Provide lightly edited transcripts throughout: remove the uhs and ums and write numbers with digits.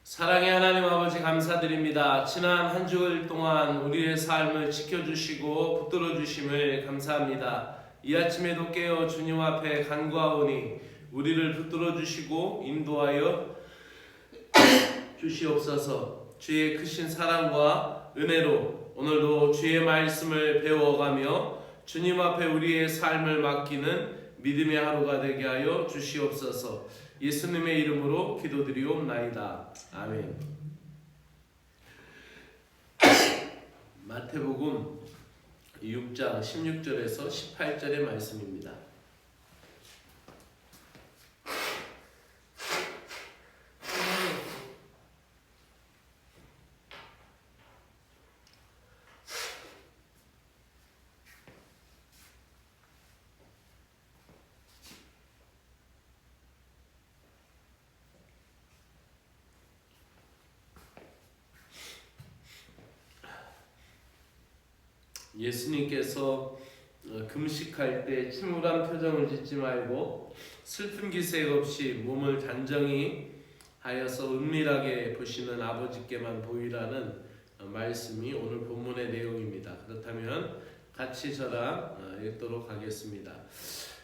사랑의 하나님 아버지 감사드립니다. 지난 한 주일 동안 우리의 삶을 지켜주시고 붙들어 주심을 감사합니다. 이 아침에도 깨어 주님 앞에 간구하오니 우리를 붙들어 주시고 인도하여 주시옵소서. 주의 크신 사랑과 은혜로 오늘도 주의 말씀을 배워가며 주님 앞에 우리의 삶을 맡기는 믿음의 하루가 되게 하여 주시옵소서. 예수님의 이름으로 기도드리옵나이다. 아멘. 마태복음 6장 16절에서 18절의 말씀입니다. 예수님께서 금식할 때 침울한 표정을 짓지 말고 슬픈 기색 없이 몸을 단정히 하여서 은밀하게 보시는 아버지께만 보이라는 말씀이 오늘 본문의 내용입니다. 그렇다면 같이 저랑 읽도록 하겠습니다.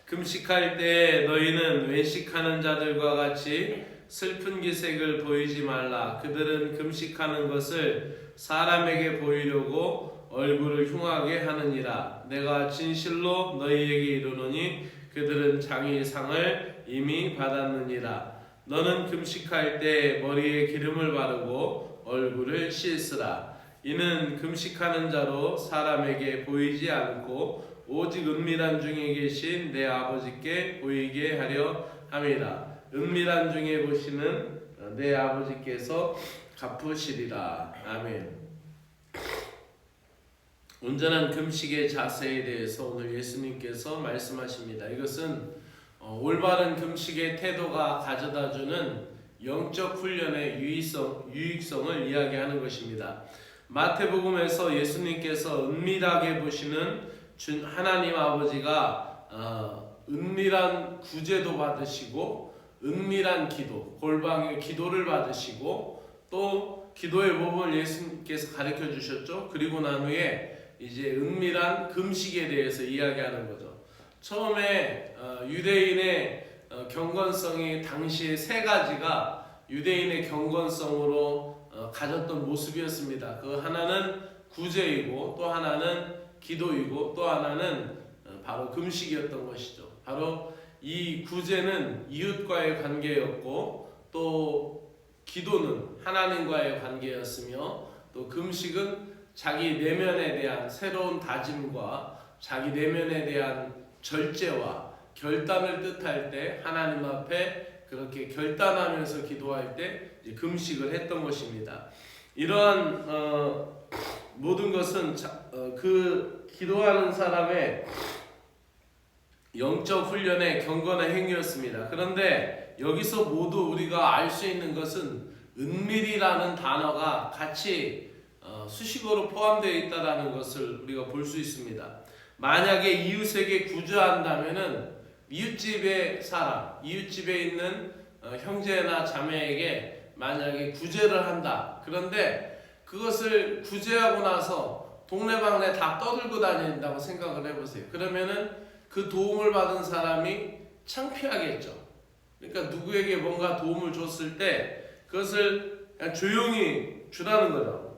금식할 때 너희는 외식하는 자들과 같이 슬픈 기색을 보이지 말라. 그들은 금식하는 것을 사람에게 보이려고 얼굴을 흉하게 하느니라. 내가 진실로 너희에게 이르노니 그들은 장의 상을 이미 받았느니라. 너는 금식할 때 머리에 기름을 바르고 얼굴을 씻으라. 이는 금식하는 자로 사람에게 보이지 않고 오직 은밀한 중에 계신 내 아버지께 보이게 하려 함이라. 은밀한 중에 보시는 내 아버지께서 갚으시리라. 아멘. 온전한 금식의 자세에 대해서 오늘 예수님께서 말씀하십니다. 이것은 올바른 금식의 태도가 가져다주는 영적 훈련의 유익성을 이야기하는 것입니다. 마태복음에서 예수님께서 은밀하게 보시는 하나님 아버지가 은밀한 구제도 받으시고 은밀한 기도, 골방의 기도를 받으시고 또 기도의 법을 예수님께서 가르쳐 주셨죠. 그리고 난 후에 이제 은밀한 금식에 대해서 이야기하는 거죠. 처음에 유대인의 경건성이 당시에 세 가지가 유대인의 경건성으로 가졌던 모습이었습니다. 그 하나는 구제이고 또 하나는 기도이고 또 하나는 바로 금식이었던 것이죠. 바로 이 구제는 이웃과의 관계였고 또 기도는 하나님과의 관계였으며 또 금식은 자기 내면에 대한 새로운 다짐과 자기 내면에 대한 절제와 결단을 뜻할 때 하나님 앞에 그렇게 결단하면서 기도할 때 이제 금식을 했던 것입니다. 이러한 모든 것은 그 기도하는 사람의 영적 훈련의 경건의 행위였습니다. 그런데 여기서 모두 우리가 알 수 있는 것은 은밀이라는 단어가 같이 수식어로 포함되어 있다는 것을 우리가 볼 수 있습니다. 만약에 이웃에게 구제한다면은 이웃집의 사람, 이웃집에 있는 형제나 자매에게 만약에 구제를 한다. 그런데 그것을 구제하고 나서 동네방네 다 떠들고 다닌다고 생각을 해보세요. 그러면은 그 도움을 받은 사람이 창피하겠죠. 그러니까 누구에게 뭔가 도움을 줬을 때 그것을 그냥 조용히 주라는 거죠.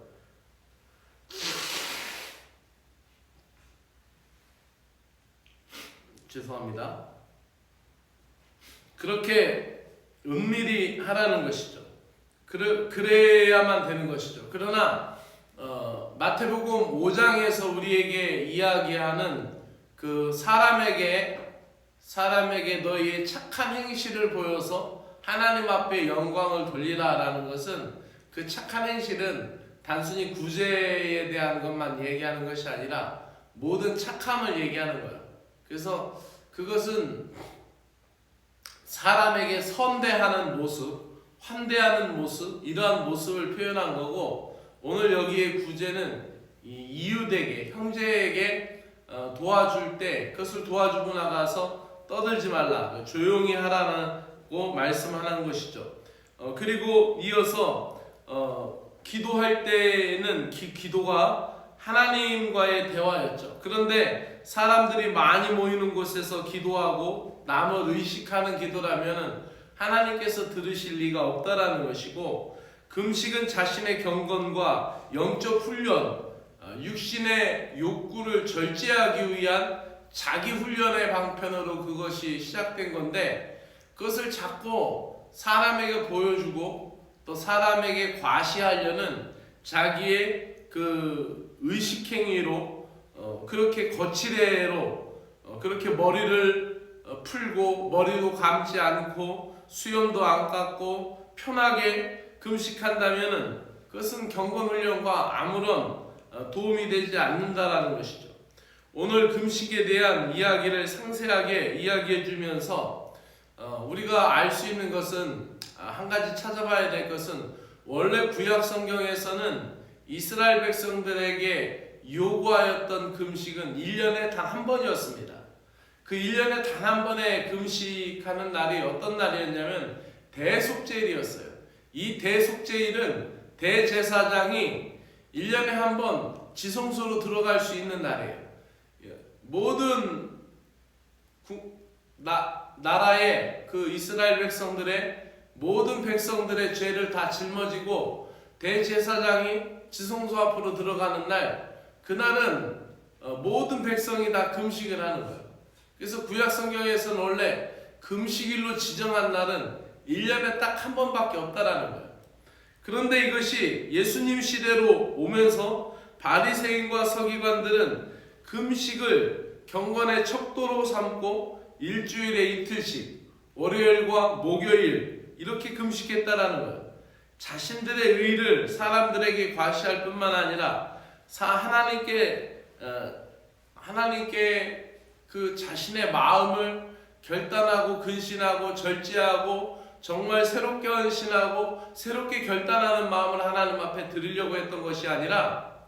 죄송합니다. 그렇게 은밀히 하라는 것이죠. 그래야만 되는 것이죠. 그러나 마태복음 5장에서 우리에게 이야기하는 그 사람에게 너희의 착한 행실을 보여서 하나님 앞에 영광을 돌리라라는 것은 그 착한 행실은 단순히 구제에 대한 것만 얘기하는 것이 아니라 모든 착함을 얘기하는 거예요. 그래서 그것은 사람에게 선대하는 모습, 환대하는 모습, 이러한 모습을 표현한 거고, 오늘 여기에 구제는 이웃에게, 형제에게 도와줄 때 그것을 도와주고 나가서 떠들지 말라, 조용히 하라고 말씀하는 것이죠. 그리고 이어서 기도할 때는 기도가 하나님과의 대화였죠. 그런데 사람들이 많이 모이는 곳에서 기도하고 남을 의식하는 기도라면 하나님께서 들으실 리가 없다라는 것이고, 금식은 자신의 경건과 영적 훈련, 육신의 욕구를 절제하기 위한 자기 훈련의 방편으로 그것이 시작된 건데, 그것을 자꾸 사람에게 보여주고 또 사람에게 과시하려는 자기의 그 의식행위로, 그렇게 거칠애로 그렇게 머리를 풀고 머리도 감지 않고 수염도 안 깎고 편하게 금식한다면은 그것은 경건훈련과 아무런 도움이 되지 않는다라는 것이죠. 오늘 금식에 대한 이야기를 상세하게 이야기해 주면서 우리가 알 수 있는 것은, 한 가지 찾아봐야 될 것은, 원래 구약 성경에서는 이스라엘 백성들에게 요구하였던 금식은 1년에 단 한 번이었습니다. 그 1년에 단 한 번에 금식하는 날이 어떤 날이었냐면 대속죄일이었어요. 이 대속죄일은 대제사장이 1년에 한 번 지성소로 들어갈 수 있는 날이에요. 모든 나라의 그 이스라엘 백성들의 모든 백성들의 죄를 다 짊어지고 대제사장이 지성소 앞으로 들어가는 날, 그날은 모든 백성이 다 금식을 하는 거예요. 그래서 구약 성경에서는 원래 금식일로 지정한 날은 1년에 딱 한 번밖에 없다라는 거예요. 그런데 이것이 예수님 시대로 오면서 바리새인과 서기관들은 금식을 경건의 척도로 삼고 일주일에 이틀씩 월요일과 목요일 이렇게 금식했다라는 거예요. 자신들의 의를 사람들에게 과시할 뿐만 아니라 하나님께 그 자신의 마음을 결단하고 근신하고 절제하고 정말 새롭게 헌신하고 새롭게 결단하는 마음을 하나님 앞에 드리려고 했던 것이 아니라,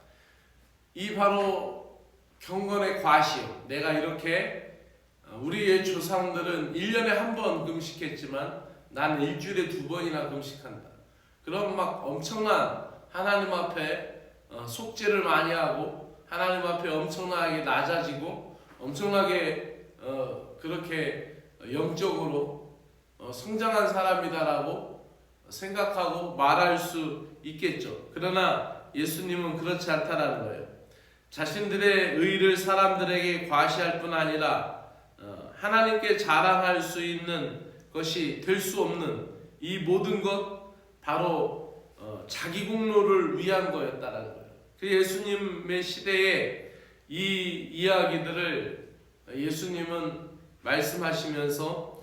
이 바로 경건의 과시요. 내가 이렇게, 우리의 조상들은 1년에 한 번 금식했지만 나는 일주일에 2번이나 금식한다. 그럼 막 엄청난 하나님 앞에 속죄를 많이 하고 하나님 앞에 엄청나게 낮아지고 엄청나게 그렇게 영적으로 성장한 사람이다라고 생각하고 말할 수 있겠죠. 그러나 예수님은 그렇지 않다라는 거예요. 자신들의 의를 사람들에게 과시할 뿐 아니라 하나님께 자랑할 수 있는 것이 될 수 없는 이 모든 것, 바로 자기 공로를 위한 거였다라는 거예요. 그 예수님의 시대에 이 이야기들을 예수님은 말씀하시면서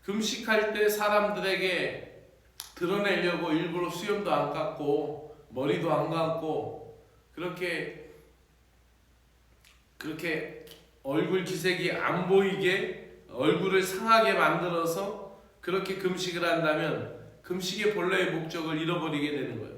금식할 때 사람들에게 드러내려고 일부러 수염도 안 깎고 머리도 안 감고 그렇게 얼굴 기색이 안 보이게 얼굴을 상하게 만들어서 그렇게 금식을 한다면 금식의 본래의 목적을 잃어버리게 되는 거예요.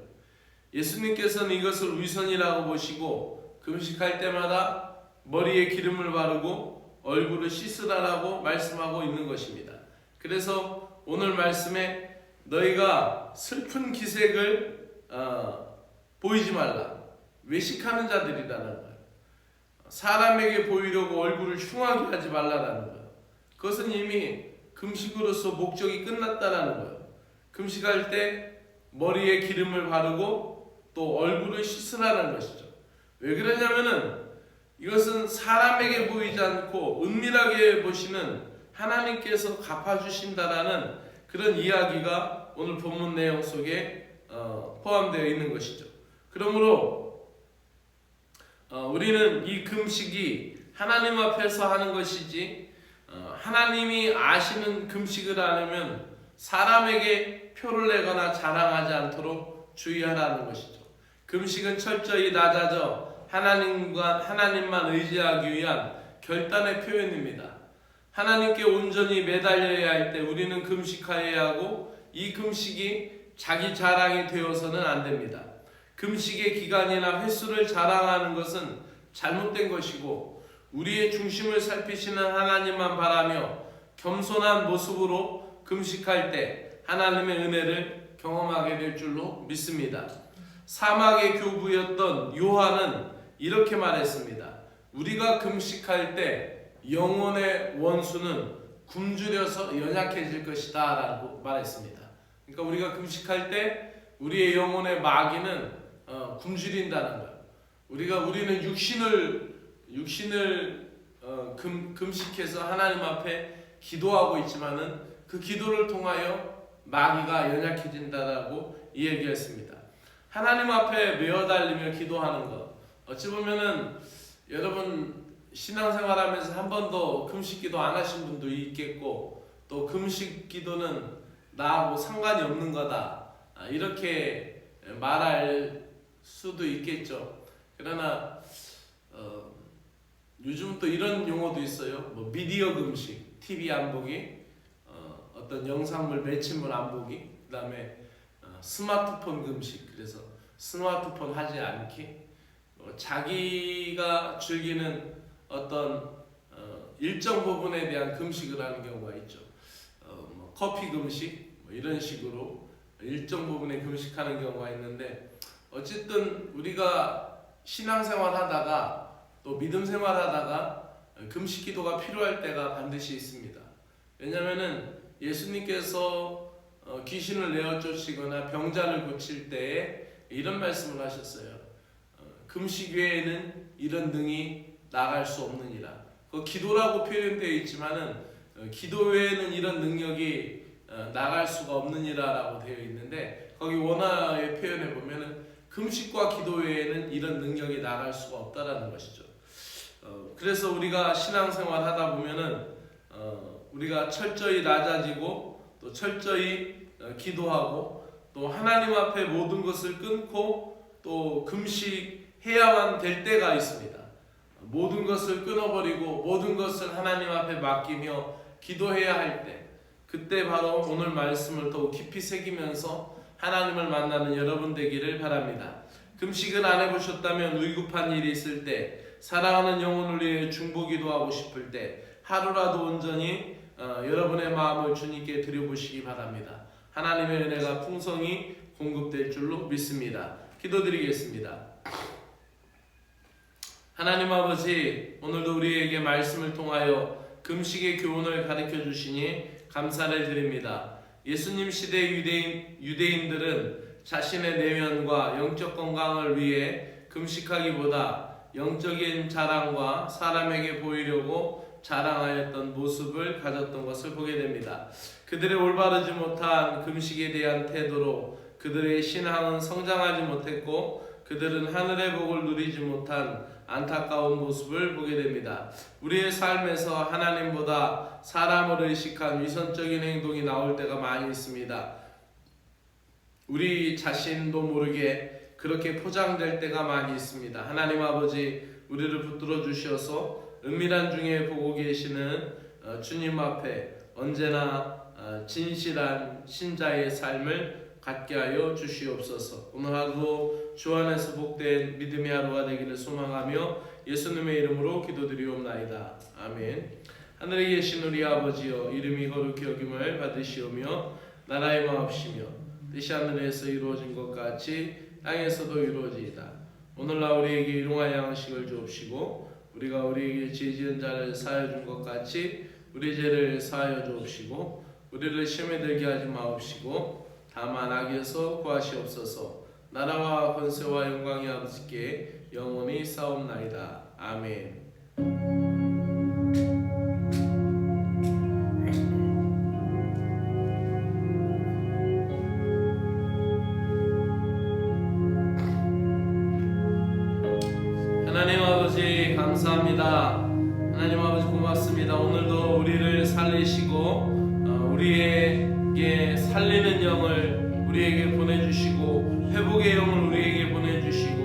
예수님께서는 이것을 위선이라고 보시고 금식할 때마다 머리에 기름을 바르고 얼굴을 씻으라라고 말씀하고 있는 것입니다. 그래서 오늘 말씀에 너희가 슬픈 기색을 보이지 말라. 외식하는 자들이라는 거예요. 사람에게 보이려고 얼굴을 흉하게 하지 말라라는 거예요. 그것은 이미 금식으로서 목적이 끝났다라는 거예요. 금식할 때 머리에 기름을 바르고 또 얼굴을 씻으라는 것이죠. 왜 그러냐면은 이것은 사람에게 보이지 않고 은밀하게 보시는 하나님께서 갚아주신다라는 그런 이야기가 오늘 본문 내용 속에 포함되어 있는 것이죠. 그러므로 우리는 이 금식이 하나님 앞에서 하는 것이지 하나님이 아시는 금식을 하려면 사람에게 표를 내거나 자랑하지 않도록 주의하라는 것이죠. 금식은 철저히 낮아져 하나님만 의지하기 위한 결단의 표현입니다. 하나님께 온전히 매달려야 할 때 우리는 금식하여야 하고, 이 금식이 자기 자랑이 되어서는 안 됩니다. 금식의 기간이나 횟수를 자랑하는 것은 잘못된 것이고, 우리의 중심을 살피시는 하나님만 바라며 겸손한 모습으로 금식할 때 하나님의 은혜를 경험하게 될 줄로 믿습니다. 사막의 교부였던 요한은 이렇게 말했습니다. 우리가 금식할 때 영혼의 원수는 굶주려서 연약해질 것이다 라고 말했습니다. 그러니까 우리가 금식할 때 우리의 영혼의 마귀는 굶주린다는 거예요. 우리는 육신을 금식해서 하나님 앞에 기도하고 있지만은 그 기도를 통하여 마귀가 연약해진다라고 이야기했습니다. 하나님 앞에 메어달리며 기도하는 것, 어찌 보면은 여러분 신앙생활하면서 한 번도 금식 기도 안 하신 분도 있겠고, 또 금식 기도는 나하고 상관이 없는 거다 이렇게 말할 수도 있겠죠. 그러나 요즘 또 이런 용어도 있어요. 뭐 미디어 금식, TV 안 보기, 어떤 영상물 매체물 안 보기, 그 다음에 스마트폰 금식, 그래서 스마트폰 하지 않기, 자기가 즐기는 어떤 일정 부분에 대한 금식을 하는 경우가 있죠. 뭐 커피 금식 뭐 이런 식으로 일정 부분에 금식하는 경우가 있는데, 어쨌든 우리가 신앙생활 하다가 또 믿음 생활 하다가 금식 기도가 필요할 때가 반드시 있습니다. 왜냐하면은 예수님께서 귀신을 내어 쫓으시거나 병자를 고칠 때에 이런 말씀을 하셨어요. 금식 외에는 이런 능이 나갈 수 없느니라. 그 기도라고 표현되어 있지만은 기도 외에는 이런 능력이 나갈 수가 없느니라라고 되어 있는데, 거기 원어의 표현에 보면은 금식과 기도 외에는 이런 능력이 나갈 수가 없다라는 것이죠. 그래서 우리가 신앙생활 하다 보면은 우리가 철저히 낮아지고 또 철저히 기도하고 또 하나님 앞에 모든 것을 끊고 또 금식해야만 될 때가 있습니다. 모든 것을 끊어버리고 모든 것을 하나님 앞에 맡기며 기도해야 할 때, 그때 바로 오늘 말씀을 더욱 깊이 새기면서 하나님을 만나는 여러분 되기를 바랍니다. 금식을 안 해보셨다면 위급한 일이 있을 때, 사랑하는 영혼을 위해 중보기도하고 싶을 때 하루라도 온전히 여러분의 마음을 주님께 드려보시기 바랍니다. 하나님의 은혜가 풍성히 공급될 줄로 믿습니다. 기도드리겠습니다. 하나님 아버지, 오늘도 우리에게 말씀을 통하여 금식의 교훈을 가르쳐 주시니 감사를 드립니다. 예수님 시대 유대인들은 자신의 내면과 영적 건강을 위해 금식하기보다 영적인 자랑과 사람에게 보이려고 자랑하였던 모습을 가졌던 것을 보게 됩니다. 그들의 올바르지 못한 금식에 대한 태도로 그들의 신앙은 성장하지 못했고, 그들은 하늘의 복을 누리지 못한 안타까운 모습을 보게 됩니다. 우리의 삶에서 하나님보다 사람을 의식한 위선적인 행동이 나올 때가 많이 있습니다. 우리 자신도 모르게 그렇게 포장될 때가 많이 있습니다. 하나님 아버지, 우리를 붙들어 주셔서 은밀한 중에 보고 계시는 주님 앞에 언제나 진실한 신자의 삶을 갖게 하여 주시옵소서. 오늘 하루도 주 안에서 복된 믿음의 하루가 되기를 소망하며 예수님의 이름으로 기도드리옵나이다. 아멘. 하늘에 계신 우리 아버지여, 이름이 거룩히 여김을 받으시오며 나라의 마옵시며 뜻이 하늘에서 이루어진 것 같이 땅에서도 이루어지이다. 오늘날 우리에게 일용할 양식을 주옵시고, 우리가 우리에게 죄 지은 자를 사하여 준 것 같이 우리 죄를 사하여 주옵시고, 우리를 시험에 들게 하지 마옵시고 다만 악에서 구하시옵소서. 나라와 권세와 영광이 아버지께 영원히 싸움나이다. 아멘. 하나님 아버지 감사합니다. 하나님 아버지 고맙습니다. 오늘도 우리를 살리시고 우리에게 살리는 영을 우리에게 보내주시고 회복의 영을 우리에게 보내주시고,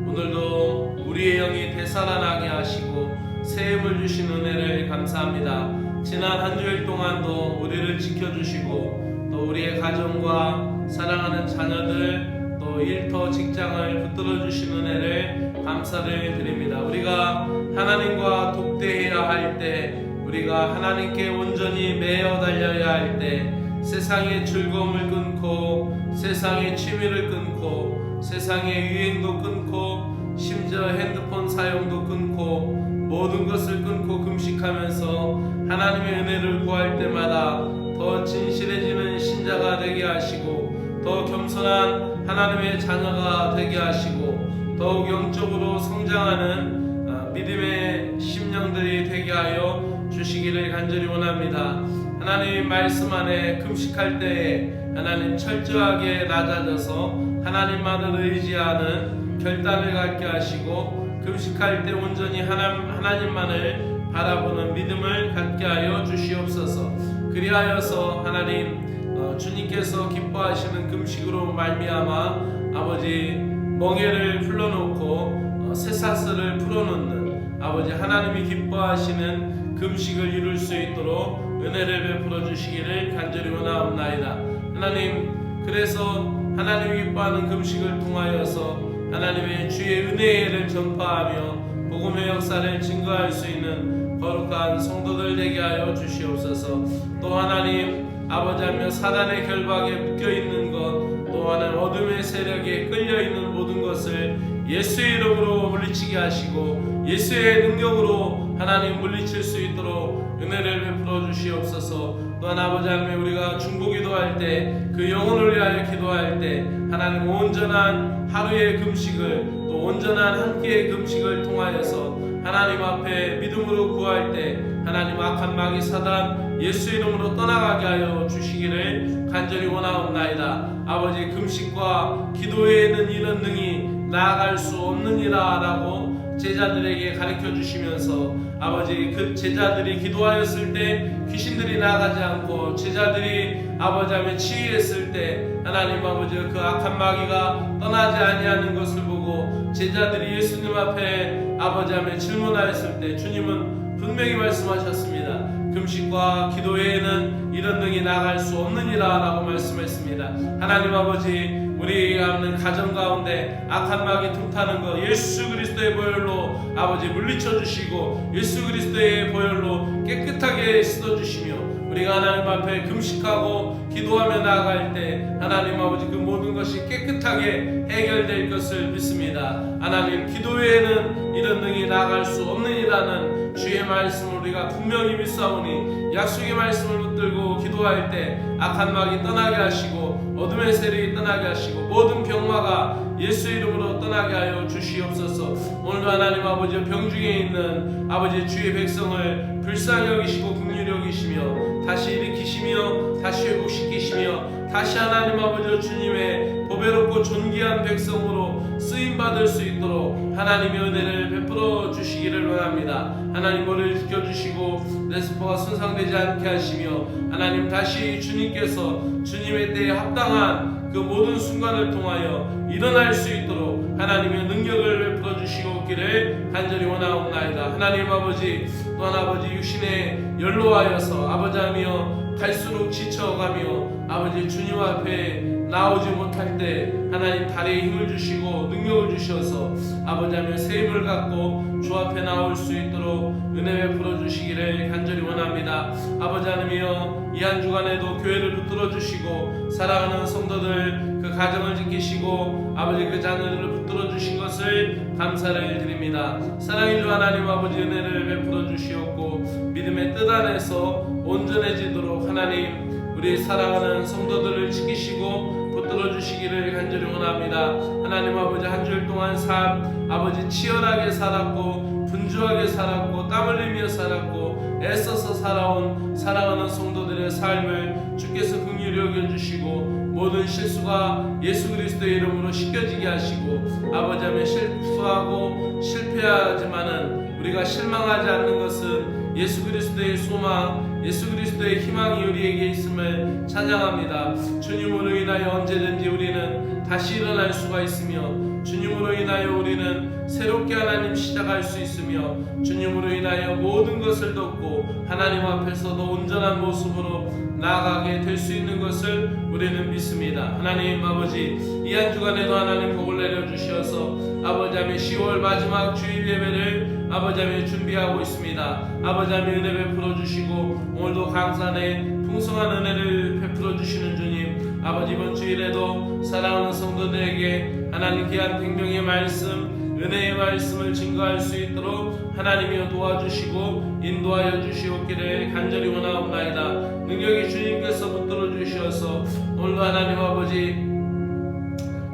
오늘도 우리의 영이 되살아나게 하시고 새 힘을 주신 은혜를 감사합니다. 지난 한 주일 동안도 우리를 지켜주시고 또 우리의 가정과 사랑하는 자녀들 또 일터 직장을 붙들어 주신 은혜를 감사를 드립니다. 우리가 하나님과 독대해야 할 때, 우리가 하나님께 온전히 매어 달려야 할 때, 세상의 즐거움을 끊고 세상의 취미를 끊고 세상의 유행도 끊고 심지어 핸드폰 사용도 끊고 모든 것을 끊고 금식하면서 하나님의 은혜를 구할 때마다 더 진실해지는 신자가 되게 하시고 더 겸손한 하나님의 자녀가 되게 하시고 더욱 영적으로 성장하는 믿음의 심령들이 되게 하여 주시기를 간절히 원합니다. 하나님 말씀 안에 금식할 때에 하나님 철저하게 낮아져서 하나님만을 의지하는 결단을 갖게 하시고 금식할 때 온전히 하나님만을 바라보는 믿음을 갖게 하여 주시옵소서. 그리하여서 하나님 주님께서 기뻐하시는 금식으로 말미암아 아버지 멍에를 풀어놓고 쇠사슬을 풀어놓는 아버지 하나님이 기뻐하시는 금식을 이룰 수 있도록 은혜를 베풀어 주시기를 간절히 원하옵나이다. 하나님 그래서 하나님이 기뻐하는 금식을 통하여서 하나님의 주의 은혜를 전파하며 복음의 역사를 증거할 수 있는 거룩한 성도들 되게 하여 주시옵소서. 또 하나님 아버지하며 사단의 결박에 묶여있는 것 또 하나님 어둠의 세력에 끌려있는 모든 것을 예수의 이름으로 물리치게 하시고 예수의 능력으로 하나님 물리칠 수 있도록 은혜를 베풀어 주시옵소서. 또한 아버지 하나님 우리가 중보기도할 때 그 영혼을 위하여 기도할 때 하나님 온전한 하루의 금식을 또 온전한 한 끼의 금식을 통하여서 하나님 앞에 믿음으로 구할 때 하나님 악한 마귀 사단 예수 이름으로 떠나가게 하여 주시기를 간절히 원하옵나이다. 아버지 금식과 기도 외에는 이런 능히 나아갈 수 없느니라 라고 제자들에게 가르쳐 주시면서 아버지 그 제자들이 기도하였을 때 귀신들이 나가지 않고 제자들이 아버지 하며 치유했을 때 하나님 아버지 그 악한 마귀가 떠나지 아니하는 것을 보고 제자들이 예수님 앞에 아버지 하며 질문하였을 때 주님은 분명히 말씀하셨습니다. 금식과 기도 외에는 이런 등이 나갈 수 없느니라 라고 말씀했습니다. 하나님 아버지 우리가 하는 가정 가운데 악한 마귀 틈타는 것 예수 그리스도의 보혈로 아버지 물리쳐 주시고 예수 그리스도의 보혈로 깨끗하게 씻어 주시며 우리가 하나님 앞에 금식하고 기도하며 나아갈 때 하나님 아버지 그 모든 것이 깨끗하게 해결될 것을 믿습니다. 하나님 기도 외에는 이런 등이 나아갈 수 없느니라는 주의 말씀을 우리가 분명히 믿사오니 약속의 말씀을 붙들고 기도할 때 악한 마귀 떠나게 하시고 어둠의 세력이 떠나게 하시고 모든 병마가 예수 이름으로 떠나게 하여 주시옵소서. 오늘도 하나님 아버지 병중에 있는 아버지 주의 백성을 불쌍히 여기시고 긍휼히 여기시며 다시 일으키시며 다시 회복시키시며 다시 하나님 아버지 주님의 보배롭고 존귀한 백성으로 쓰임받을 수 있도록 하나님의 은혜를 베풀어 주시기를 원합니다. 하나님 머리를 지켜주시고 레스포가 손상되지 않게 하시며 하나님 다시 주님께서 주님의 때에 합당한 그 모든 순간을 통하여 일어날 수 있도록 하나님의 능력을 베풀어 주시옵기를 간절히 원하옵나이다. 하나님 아버지 또한 아버지 육신에 연로하여서 아버지하며 갈수록 지쳐가며 아버지 주님 앞에 나오지 못할 때 하나님 다리에 힘을 주시고 능력을 주셔서 아버지하며 새 힘을 갖고 주 앞에 나올 수 있도록 은혜 베풀어 주시기를 간절히 원합니다. 아버지 하나님이여 이 한 주간에도 교회를 붙들어 주시고 사랑하는 성도들 그 가정을 지키시고 아버지 그 자녀들을 붙들어 주신 것을 감사를 드립니다. 사랑의 주 하나님 아버지 은혜를 베풀어 주시옵고 믿음의 뜻 안에서 온전해지도록 하나님 우리 사랑하는 성도들을 지키시고 붙들어 주시기를 간절히 원합니다. 하나님 아버지 한 주일 동안 삶 아버지 치열하게 살았고 분주하게 살았고 땀 흘리며 살았고 애써서 살아온 사랑하는 성도들의 삶을 주께서 긍휼히 여겨주시고 모든 실수가 예수 그리스도의 이름으로 씻겨지게 하시고 아버지 하며 실수하고 실패하지만은 우리가 실망하지 않는 것은 예수 그리스도의 소망 예수 그리스도의 희망이 우리에게 있음을 찬양합니다. 주님으로 인하여 언제든지 우리는 다시 일어날 수가 있으며 주님으로 인하여 우리는 새롭게 하나님 시작할 수 있으며 주님으로 인하여 모든 것을 돕고 하나님 앞에서도 온전한 모습으로 나아가게 될 수 있는 것을 우리는 믿습니다. 하나님 아버지 이 한 주간에도 하나님 복을 내려주셔서 아버지 하며 10월 마지막 주일 예배를 아버지 하며 준비하고 있습니다. 아버지 하며 은혜 베풀어 주시고 오늘도 강산에 풍성한 은혜를 베풀어 주시는 주님, 아버지 이번 주일에도 사랑하는 성도들에게 하나님 귀한 생명의 말씀, 은혜의 말씀을 증거할 수 있도록 하나님이여 도와주시고 인도하여 주시옵기를 간절히 원하옵나이다. 능력이 주님께서 붙들어 주셔서 오늘도 하나님 아버지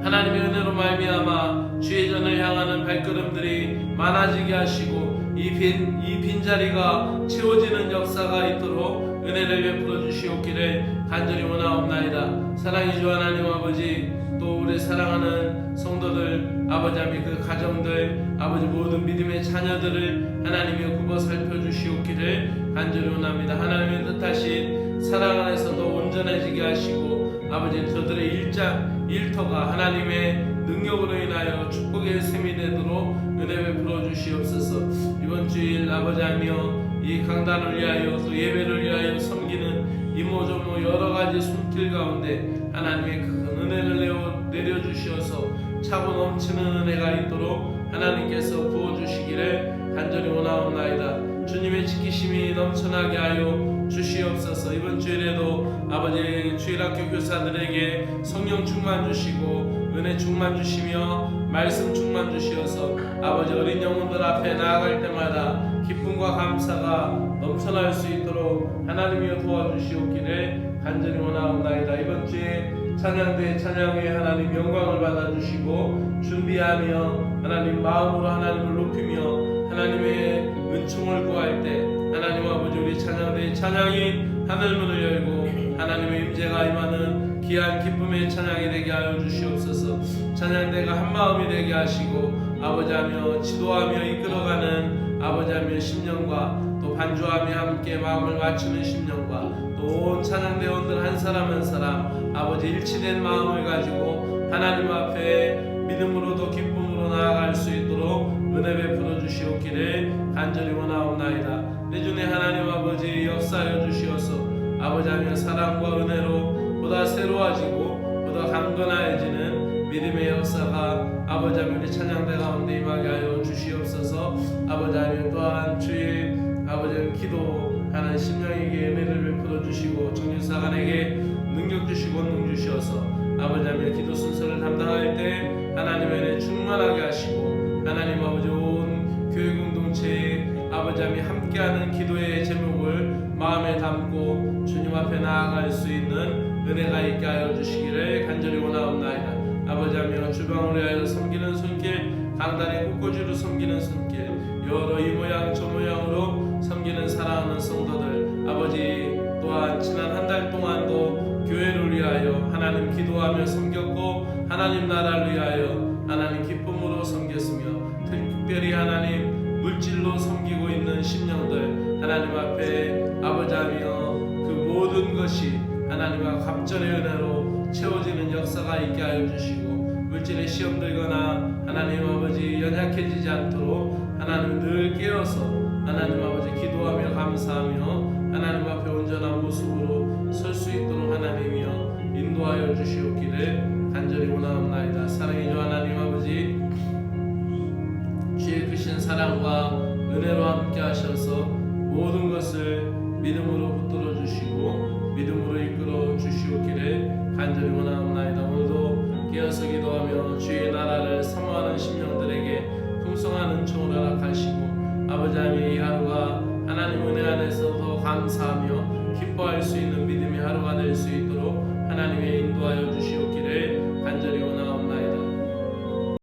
하나님의 은혜로 말미암아 주의 전을 향하는 발걸음들이 많아지게 하시고 이 빈자리가 채워지는 역사가 있도록 은혜를 베풀어 주시옵기를 간절히 원하옵나이다. 사랑의 주 하나님 아버지, 또 우리 사랑하는 성도들 아버지 하나님 그 가정들 아버지 모든 믿음의 자녀들을 하나님이 굽어 살펴주시옵기를 간절히 원합니다. 하나님의 뜻하신 사랑 안에서도 온전해지게 하시고 아버지 저들의 일터가 하나님의 능력으로 인하여 축복의 셈이 되도록 은혜 베풀어 주시옵소서. 이번 주일 아버지 하며 이 강단을 위하여 또 예배를 위하여 섬기는 이모저모 여러가지 손길 가운데 하나님의 큰 은혜를 내려주시어서 차고 넘치는 은혜가 있도록 하나님께서 부어주시기를 간절히 원하옵나이다. 주님의 지키심이 넘쳐나게 하여 주시옵소서. 이번 주일에도 아버지 주일학교 교사들에게 성령 충만 주시고 은혜 충만 주시며 말씀 충만 주시어서 아버지 어린 영혼들 앞에 나아갈 때마다 기쁨과 감사가 넘쳐날 수 있도록 하나님이여 도와주시옵기를 간절히 원하옵나이다. 이번 주에 찬양대 찬양에 하나님 영광을 받아주시고 준비하며 하나님 마음으로 하나님을 높이며 하나님의 은총을 구할 때 하나님 아버지 우리 찬양대 찬양이 하늘문을 열고 하나님의 임재가 임하는 귀한 기쁨의 찬양이 되게 하여 주시옵소서. 찬양대가 한마음이 되게 하시고 아버지하며 지도하며 이끌어가는 아버지하며 심령과 또 반주하며 함께 마음을 맞추는 심령과 또 온 찬양대원들 한 사람 한 사람 아버지 일치된 마음을 가지고 하나님 앞에 믿음으로도 기쁨으로 나아갈 수 있도록 은혜 베풀어 주시옵기를 간절히 원하옵나이다. 내 주의 하나님 아버지 역사하여 주시어서 아버지하며 사랑과 은혜로 보다 새로워지고 보다 강건해지는 믿음의 역사가 아버지하며 우리 찬양대 가운데 임하게 하여 주시옵소서. 아버지하며 또한 주의 아버지는 기도하는 심령에게 은혜를 베풀어 주시고 정신사관에게 능력 주시고 능 주시어서 아버지하며 기도 순서를 담당할 때 하나님의 은혜 충만하게 하시고 하나님 아버지 온 교회 공동체에 아버지하며 함께하는 기도의 제목을 마음에 담고 주님 앞에 나아갈 수 있는 은혜가 있게 하여 주시기를 간절히 원하옵나이다. 아버지하며 주방을 위하여 섬기는 손길, 강단의 꽃꽂이로 섬기는 손길, 여러 이 모양 저 모양으로 섬기는 사랑하는 성도들 아버지 또한 지난 한 달 동안도 교회를 위하여 하나님 기도하며 섬겼고 하나님 나라를 위하여 하나님 기쁨으로 섬겼으며 특별히 하나님 물질로 섬기고 있는 심령들 하나님 앞에 아버지하며 그 모든 것이 하나님과 갑절의 은혜로 채워지는 역사가 있게 하여 주시고 물질에 시험 들거나 하나님 아버지 연약해지지 않도록 하나님 늘 깨어서 하나님 아버지 기도하며 감사하며 하나님 앞에 온전한 모습으로 설 수 있도록 하나님이여 인도하여 주시옵기를 간절히 원하옵나이다. 사랑의 주 하나님 아버지 주의 크신 사랑과 은혜로 함께 하셔서 모든 것을 믿음으로 붙들어 주시고 믿음으로 이끌어 주시옵기를 간절히 원하옵나이다. 오늘도 깨어서 기도하며 주의 나라를 사모하는 심령들에게 풍성한 은총을 허락하시고 아버지 하나님 이 하루가 하나님 은혜 안에서 더 감사하며 기뻐할 수 있는 믿음의 하루가 될 수 있도록 하나님의 인도하여 주시옵기를 간절히 원하옵나이다.